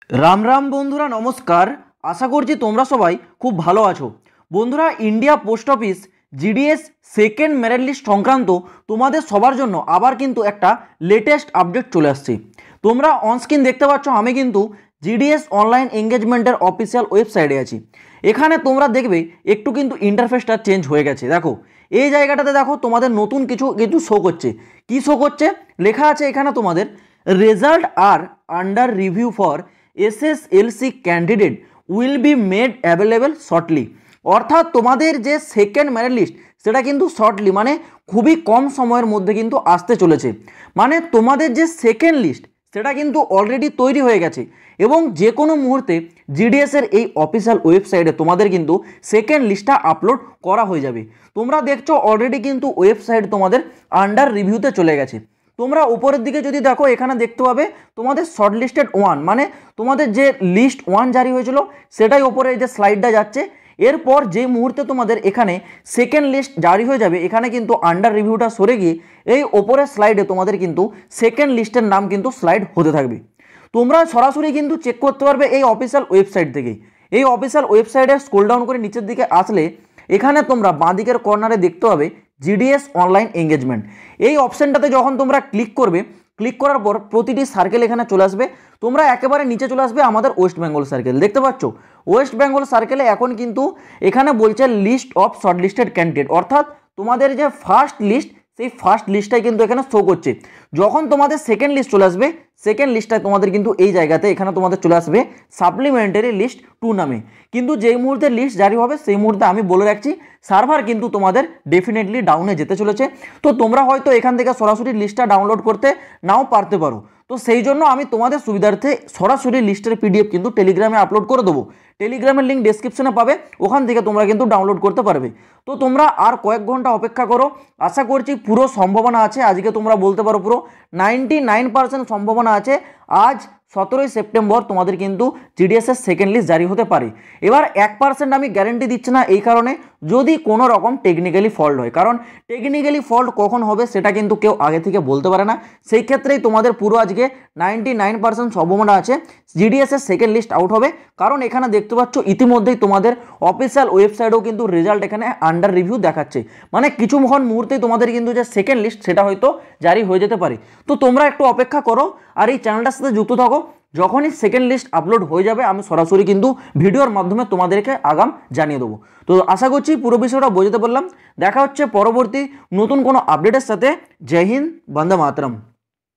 রাম রাম বন্ধুরা, নমস্কার। আশা করছি তোমরা সবাই খুব ভালো আছো। বন্ধুরা, India post office GDS second merit list সংক্রান্ত তোমাদের সবার জন্য আবার কিন্তু একটা লেটেস্ট আপডেট চলে আসছে। তোমরা অনস্ক্রিন দেখতে পাচ্ছ, আমি কিন্তু জিডিএস অনলাইন এঙ্গেজমেন্টের অফিসিয়াল ওয়েবসাইটে আছি। এখানে তোমরা দেখবে একটু কিন্তু ইন্টারফেসটা চেঞ্জ হয়ে গেছে। দেখো এই জায়গাটাতে দেখো তোমাদের নতুন কিছু কিছু শো করছে। কি শো করছে? লেখা আছে এখানে তোমাদের result are under review for SSLC candidate will be made available shortly. অর্থাৎ তোমাদের যে সেকেন্ড মেরিট লিস্ট সেটা কিন্তু শর্টলি মানে খুবই কম সময়ের মধ্যে কিন্তু আসতে চলেছে। মানে তোমাদের যে সেকেন্ড লিস্ট সেটা কিন্তু অলরেডি তৈরি হয়ে গেছে এবং যে কোনো মুহূর্তে জিডিএসের এই অফিসিয়াল ওয়েবসাইটে তোমাদের কিন্তু সেকেন্ড লিস্টটা আপলোড করা হয়ে যাবে। তোমরা দেখছো অলরেডি কিন্তু ওয়েবসাইট তোমাদের আন্ডার রিভিউতে চলে গেছে। তোমরা উপরের দিকে যদি দেখো, এখানে দেখতে পাবে তোমাদের শর্ট লিস্টেড ওয়ান, মানে তোমাদের যে লিস্ট ওয়ান জারি হয়েছিল সেটাই ওপরে এই যে স্লাইডটা যাচ্ছে। এরপর যে মুহূর্তে তোমাদের এখানে সেকেন্ড লিস্ট জারি হয়ে যাবে, এখানে কিন্তু আন্ডার রিভিউটা সরে গিয়ে এই ওপরের স্লাইডে তোমাদের কিন্তু সেকেন্ড লিস্টের নাম কিন্তু স্লাইড হতে থাকবে। তোমরা সরাসরি কিন্তু চেক করতে পারবে এই অফিসিয়াল ওয়েবসাইট থেকে। এই অফিসিয়াল ওয়েবসাইটে স্ক্রল ডাউন করে নিচের দিকে আসলে এখানে তোমরা বাঁ দিকের কর্নারে দেখতে পাবে জিডিএস অনলাইন এঙ্গেজমেন্ট। এই অপশানটাতে যখন তোমরা ক্লিক করবে, ক্লিক করার পর প্রতিটি সার্কেল এখানে চলে আসবে। তোমরা একেবারে নিচে চলে আসবে আমাদের ওয়েস্ট বেঙ্গল সার্কেল, দেখতে পাচ্ছ ওয়েস্ট বেঙ্গল সার্কেলে এখন কিন্তু এখানে বলছে list of short listed candidate, অর্থাৎ তোমাদের যে ফার্স্ট লিস্ট সেই ফার্স্ট লিস্টটাই কিন্তু এখানে শো করছে। যখন তোমাদের সেকেন্ড লিস্ট চলে আসবে, সেকেন্ড লিস্টটা তোমাদের কিন্তু এই জায়গাতে এখানে তোমাদের চলে আসবে সাপ্লিমেন্টারি লিস্ট 2 নামে। কিন্তু যেই মুহূর্তে লিস্ট জারি হবে সেই মুহূর্তে আমি বলে রাখছি সার্ভার কিন্তু তোমাদের ডেফিনেটলি ডাউনে যেতে চলেছে। তো তোমরা হয়তো এখান থেকে সরাসরি লিস্টটা ডাউনলোড করতে নাও পারতে পারো। তো সেই জন্য আমি তোমাদের সুবিধার্থে সরাসরি লিস্টের পিডিএফ কিন্তু টেলিগ্রামে আপলোড করে দেবো। টেলিগ্রামের লিঙ্ক ডেসক্রিপশনে পাবে, ওখান থেকে তোমরা কিন্তু ডাউনলোড করতে পারবে। তো তোমরা আর কয়েক ঘন্টা অপেক্ষা করো, আশা করছি পুরো সম্ভাবনা আছে। আজকে তোমরা বলতে পারো পুরো 99% সম্ভাবনা আছে আজ 17ই সেপ্টেম্বর তোমাদের কিন্তু জিডিএসের সেকেন্ড লিস্ট জারি হতে পারে। এবার 1% আমি গ্যারেন্টি দিচ্ছি না, এই কারণে যদি কোনো রকম টেকনিক্যালি ফল্ট হয়, কারণ টেকনিক্যালি ফল্ট কখন হবে সেটা কিন্তু কেউ আগে থেকে বলতে পারে না। সেই ক্ষেত্রেই তোমাদের পুরো আজকে 99% সম্ভাবনা আছে জিডিএসের সেকেন্ড লিস্ট আউট হবে। কারণ এখানে দেখতে পাচ্ছ ইতিমধ্যেই তোমাদের অফিসিয়াল ওয়েবসাইটেও কিন্তু রেজাল্ট এখানে আন্ডার রিভিউ দেখাচ্ছে, মানে কিছুক্ষণ মুহূর্তেই তোমাদের কিন্তু যে সেকেন্ড লিস্ট সেটা হয়তো জারি হয়ে যেতে পারে। তো তোমরা একটু অপেক্ষা করো আর এই চ্যানেলটার সাথে যুক্ত থাকো। যখনই সেকেন্ড লিস্ট আপলোড হয়ে যাবে আমি সরাসরি কিন্তু ভিডিওর মাধ্যমে তোমাদেরকে আগাম জানিয়ে দেবো। তো আশা করছি পুরো বিষয়টা বোঝাতে পারলাম। দেখা হচ্ছে পরবর্তী নতুন কোনো আপডেটের সাথে। জয় হিন্দ, বন্দে মাতরম।